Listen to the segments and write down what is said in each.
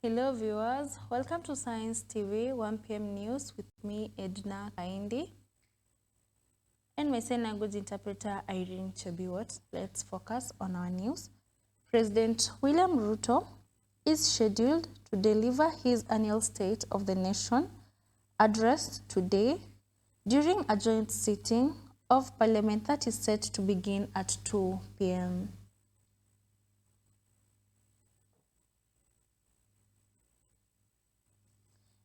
Hello viewers, welcome to Science TV 1 PM News with me Edna Kaindi and my language interpreter Irene Chebiwot. Let's focus on our news. President William Ruto is scheduled to deliver his annual State of the Nation address today during a joint sitting of Parliament that is set to begin at 2 PM.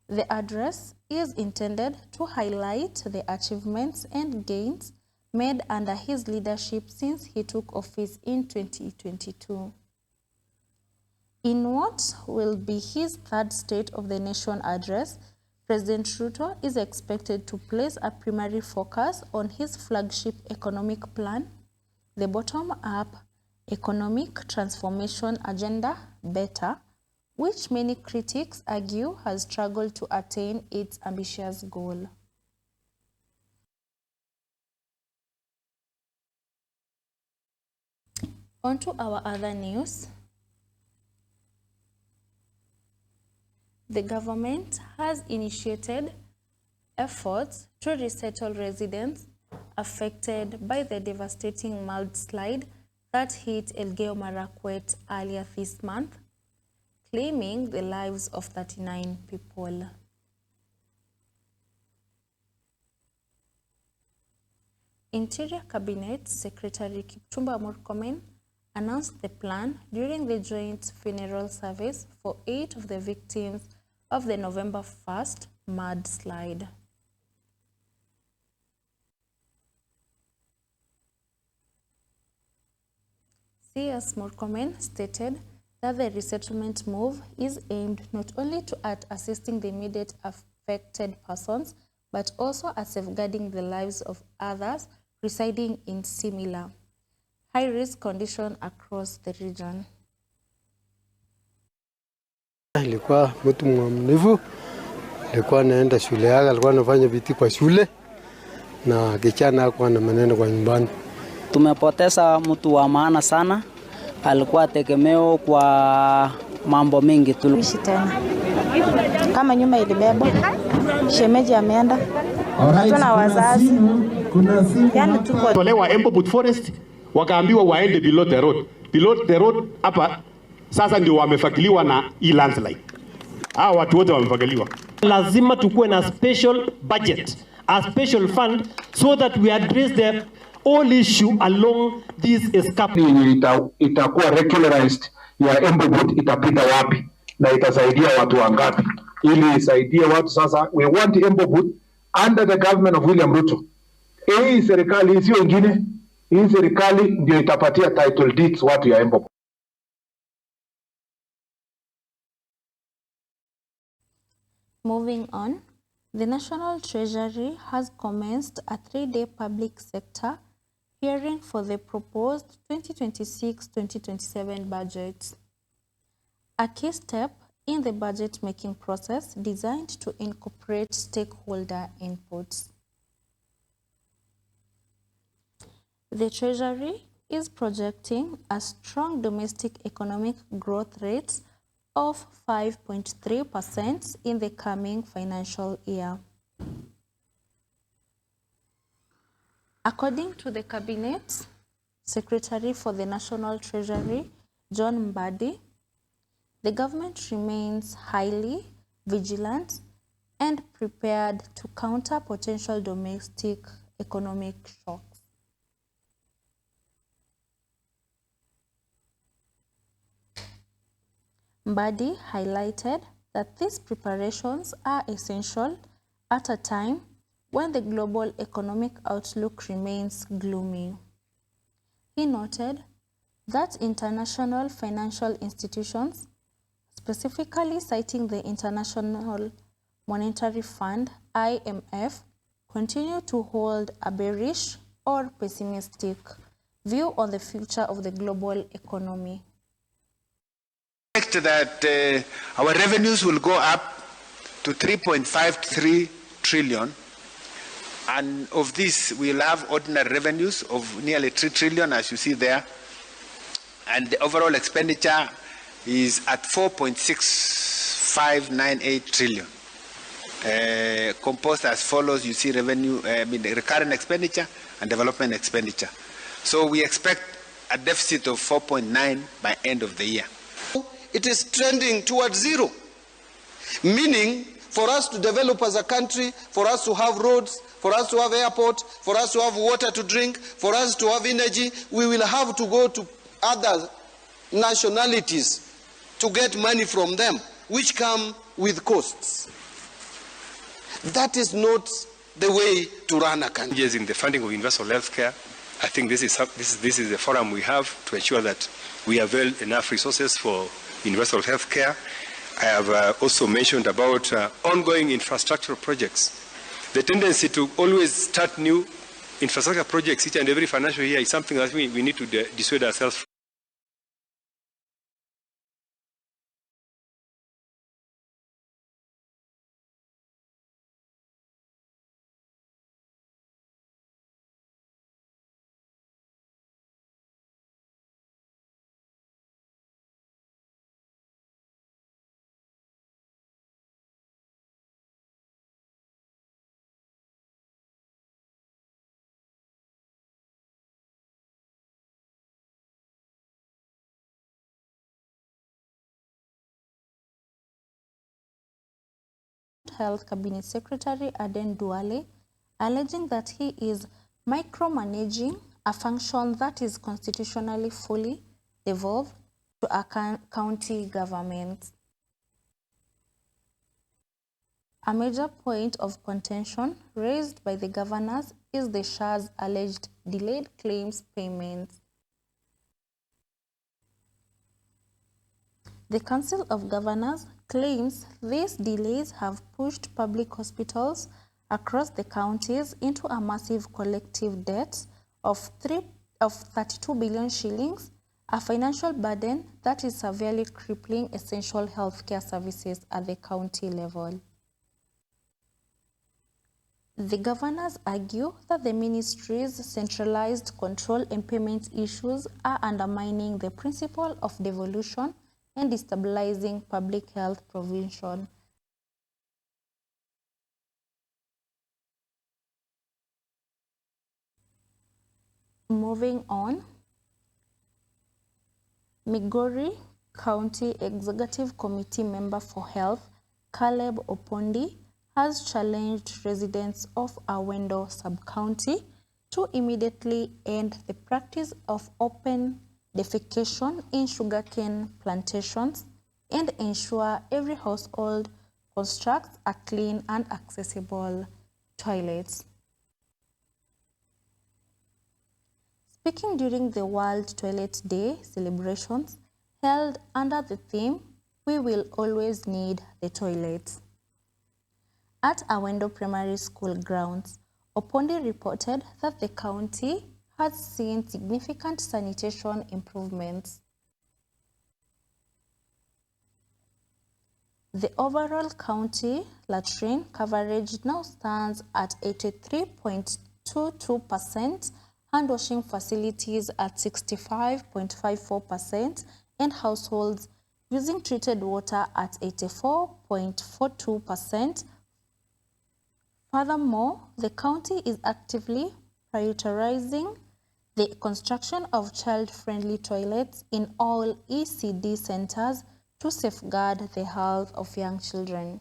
The address is intended to highlight the achievements and gains made under his leadership since he took office in 2022. In what will be his third State of the Nation address, President Ruto is expected to place a primary focus on his flagship economic plan, the bottom-up economic transformation agenda, BETTER, which many critics argue has struggled to attain its ambitious goal. On to our other news. The government has initiated efforts to resettle residents affected by the devastating mudslide that hit Elgeyo Marakwet earlier this month, claiming the lives of 39 people. Interior Cabinet Secretary Kipchumba Murkomen announced the plan during the joint funeral service for 8 of the victims of the November 1st mudslide. CS Murkomen stated that the resettlement move is aimed not only at assisting the immediate affected persons, but also at safeguarding the lives of others residing in similar high-risk conditions across the region. Alikuwa mtu mwaminifu, alikuwa anaenda shule yake, alikuwa anafanya vitu kwa shule na kijana hakuwa na maneno kwa nyumbani. Tumepoteza mtu wa maana sana. Alikuwa tegemeo kwa mambo mengi tuliishi tena. Kama nyumba ilibebwa, shemeji ameenda. Tuna wazazi. Yani tuko tolewa Embobut Forest wakaambiwa waende below the road. Below the road hapa sasa ndio wamefagiliwa na landslide. Hao watu wote wamefagiliwa. Lazima tukue na special budget, a special fund so that we address the all issue along this escape. Itakuwa regularized ya Embobut itapita wapi na itasaidia watu wangapi, ili isaidie watu. Sasa we want Embobut under the government of William Ruto. Hii serikali sio wengine, hii serikali ndio itapatia title deeds watu ya Embobut. Moving on, the National Treasury has commenced a 3-day public sector hearing for the proposed 2026-2027 budget, a key step in the budget-making process designed to incorporate stakeholder inputs. The Treasury is projecting a strong domestic economic growth rate of 5.3% in the coming financial year. According to the Cabinet Secretary for the National Treasury, John Mbadi, the government remains highly vigilant and prepared to counter potential domestic economic shocks. Mbadi highlighted that these preparations are essential at a time when the global economic outlook remains gloomy. He noted that international financial institutions, specifically citing the International Monetary Fund, IMF, continue to hold a bearish or pessimistic view on the future of the global economy. That our revenues will go up to 3.53 trillion, and of this we'll have ordinary revenues of nearly 3 trillion, as you see there, and the overall expenditure is at 4.6 3.598 trillion. Composed as follows, you see revenue, recurrent expenditure and development expenditure. So we expect a deficit of 4.9 by end of the year. It is trending towards zero, meaning for us to develop as a country, for us to have roads, for us to have airport, for us to have water to drink, for us to have energy, we will have to go to other nationalities to get money from them, which come with costs. That is not the way to run a country. Changes in the funding of universal health care. I think this is the forum we have to ensure that we avail enough resources for universal health care. I have also mentioned about ongoing infrastructural projects. The tendency to always start new infrastructure projects each and every financial year is something that we need to dissuade ourselves from. Health Cabinet Secretary Aden Duale, alleging that he is micromanaging a function that is constitutionally fully devolved to a county government. A major point of contention raised by the governors is the SHA's alleged delayed claims payments. The Council of Governors claims these delays have pushed public hospitals across the counties into a massive collective debt of 32 billion shillings, a financial burden that is severely crippling essential healthcare services at the county level. The governors argue that the ministry's centralized control and payment issues are undermining the principle of devolution and destabilizing public health provision. Moving on, Migori County Executive Committee member for Health, Caleb Opondi, has challenged residents of Awendo sub-county to immediately end the practice of open defecation in sugarcane plantations and ensure every household constructs a clean and accessible toilets. Speaking during the World Toilet Day celebrations held under the theme, "We will always need the toilets," at Awendo Primary School grounds, Opondi reported that the county has seen significant sanitation improvements. The overall county latrine coverage now stands at 83.22%, hand washing facilities at 65.54%, and households using treated water at 84.42%. Furthermore, the county is actively prioritizing the construction of child-friendly toilets in all ECD centers to safeguard the health of young children.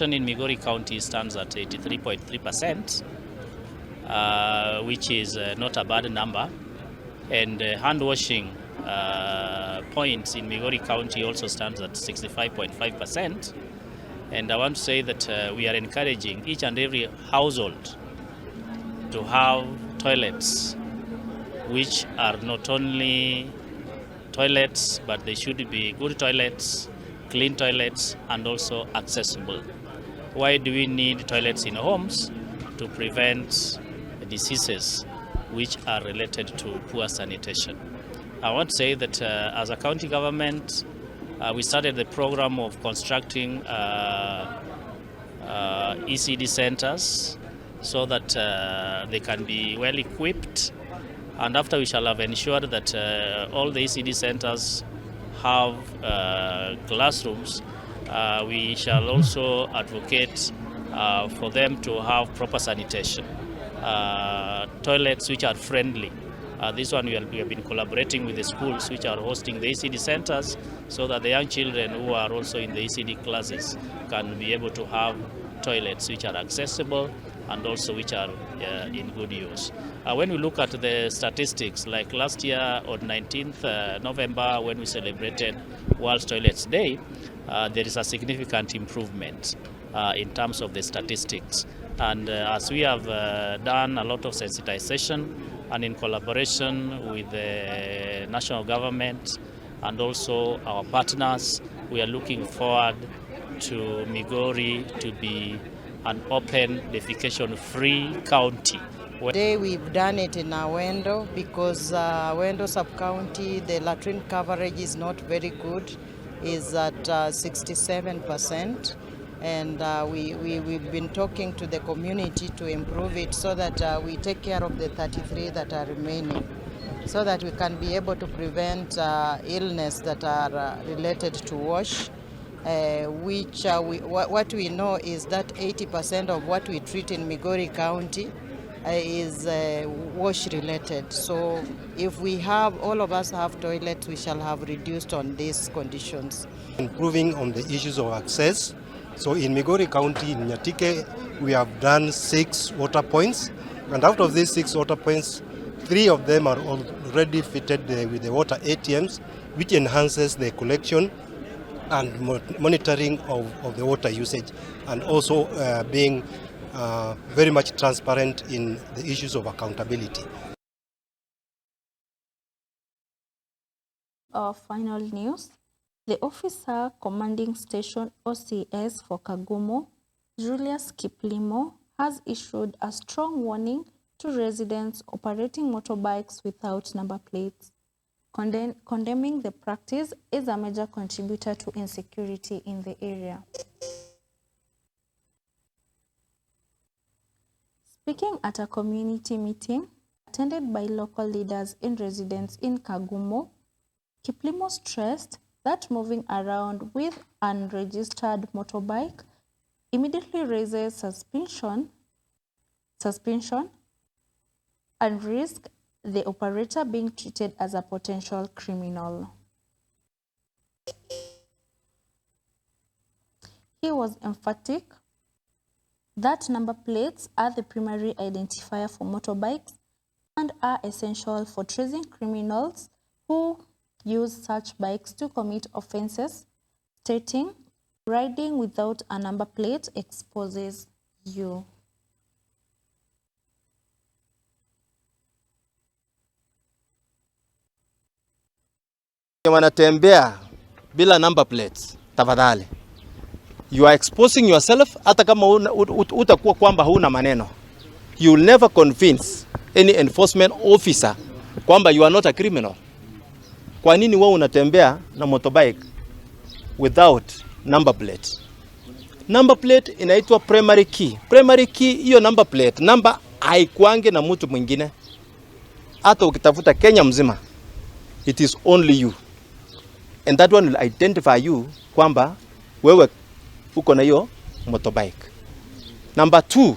In Migori County stands at 83.3%, which is not a bad number. And hand washing points in Migori County also stands at 65.5%. And I want to say that we are encouraging each and every household to have toilets which are not only toilets, but they should be good toilets, clean toilets, and also accessible. Why do we need toilets in homes? To prevent diseases which are related to poor sanitation. I want to say that as a county government, we started the program of constructing ECD centers so that they can be well equipped And after we shall have ensured that all the ECD centers have classrooms, we shall also advocate for them to have proper sanitation, toilets which are friendly. This one we have been collaborating with the schools which are hosting the ECD centers, so that the young children who are also in the ECD classes can be able to have toilets which are accessible and also which are in good use. When we look at the statistics, like last year on 19th November when we celebrated World Toilets Day, there is a significant improvement in terms of the statistics. And as we have done a lot of sensitization, and in collaboration with the national government and also our partners, we are looking forward to Migori to be an open, defecation-free county. Today we've done it in Awendo because Awendo sub-county, the latrine coverage is not very good, is at 67%. And we've been talking to the community to improve it so that we take care of the 33 that are remaining, so that we can be able to prevent illness that are related to wash, which what we know is that 80% of what we treat in Migori County is wash related. So if we have, all of us have toilets, we shall have reduced on these conditions. Improving on the issues of access. So in Migori County, in Nyatike, we have done 6 water points, and out of these 6 water points, 3 of them are already fitted with the water ATMs, which enhances the collection and monitoring of the water usage, and also being very much transparent in the issues of accountability. Final news. The officer commanding station OCS for Kagumo, Julius Kiplimo, has issued a strong warning to residents operating motorbikes without number plates. Condemning the practice is a major contributor to insecurity in the area. Speaking at a community meeting attended by local leaders and residents in Kagumo, Kiplimo stressed that moving around with unregistered motorbike immediately raises suspicion and risk the operator being treated as a potential criminal. He was emphatic that number plates are the primary identifier for motorbikes and are essential for tracing criminals who use such bikes to commit offenses, stating, "Riding without a number plate exposes you." Wanatembea bila number plates, tafadhali. You are exposing yourself, hata kama utakuwa kwamba huna maneno. You will never convince any enforcement officer kwamba you are not a criminal. Kwa nini wewe unatembea na motorbike without number plate? Number plate inaitwa primary key. Primary key, hiyo number plate, number haikuange na mtu mwingine. Hata ukitafuta Kenya mzima, it is only you. And that one will identify you kwamba wewe uko na hiyo motorbike. Number 2,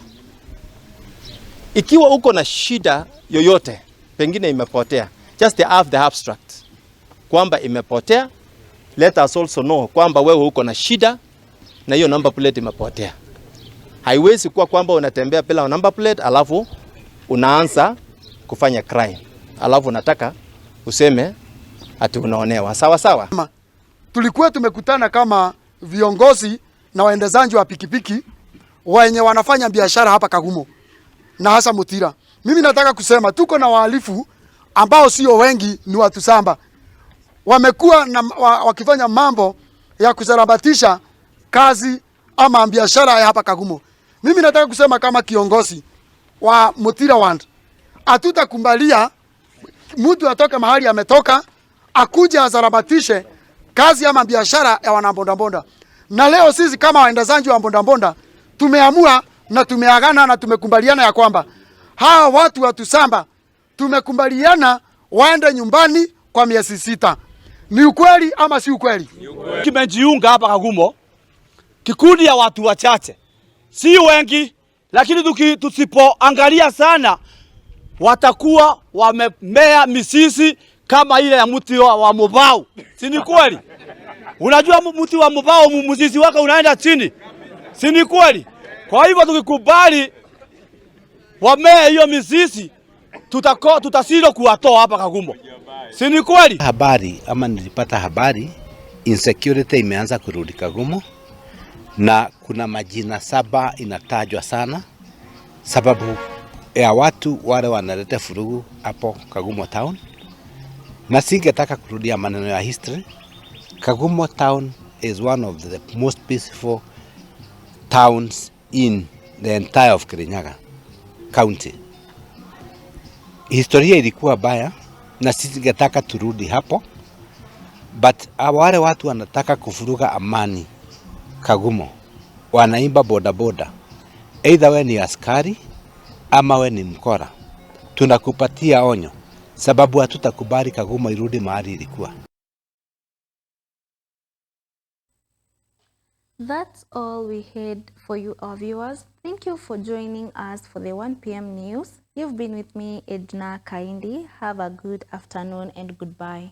ikiwa uko na shida yoyote, pengine imepotea, just have the abstract kwamba imepotea, let us also know kwamba wewe uko na shida na hiyo number plate imepotea. Haiwezi kuwa kwamba unatembea bila number plate alafu unaanza kufanya crime, alafu unataka useme ati unaonewa. Sawa sawa. Tulikuwa tumekutana kama viongozi na waendezaji wa pikipiki wenye wanafanya biashara hapa Kagumo na hasa Mutira. Mimi nataka kusema tuko na wahalifu ambao sio wengi, ni watu samba. Wamekuwa wakifanya mambo ya kusarabatisha kazi ama biashara ya hapa Kagumo. Mimi nataka kusema kama kiongozi wa Mutira Ward, hatutakumbalia mtu atoke mahali ametoka akuje azarabatishe kazi ama biashara ya wanabondabonda. Na leo sisi kama waendezaji wa bondabonda tumeamua na tumeagana na tumekubaliana ya kwamba hawa watu watusamba tumekubaliana waende nyumbani kwa miezi 6. Ni ukweli ama si ukweli? Kimejiunga hapa Kagumo kikundi ya watu wachache, si wengi, lakini tusipoangalia sana watakuwa wamemea misisi kama ile ya mti wa mubao. Si ni kweli? Unajua mti wa mubao mzizi wake unaenda chini. Si ni kweli? Kwa hivyo tukikubali wamea hiyo misisi, tutasilo kuwatoa hapa Kagumo. Si ni kweli? Habari ama nilipata habari insecurity imeanza kurudi Kagumo, na kuna majina 7 inatajwa sana sababu ya watu wale wanaleta furugu hapo Kagumo town, na singetaka kurudia maneno ya history. Kagumo town is one of the most peaceful towns in the entire of Kirinyaga County. Historia ilikuwa baya na singetaka turudi hapo, but wale watu wanataka kufuruga amani Kagumo, wanaimba boda boda, either we ni askari ama we ni mkora, tunakupatia onyo sababu hatutakubali Kagumo irudi mahali ilikuwa. That's all we had for you, our viewers. Thank you for joining us for the 1 p.m. news. You've been with me, Edna Kaindi. Have a good afternoon and goodbye.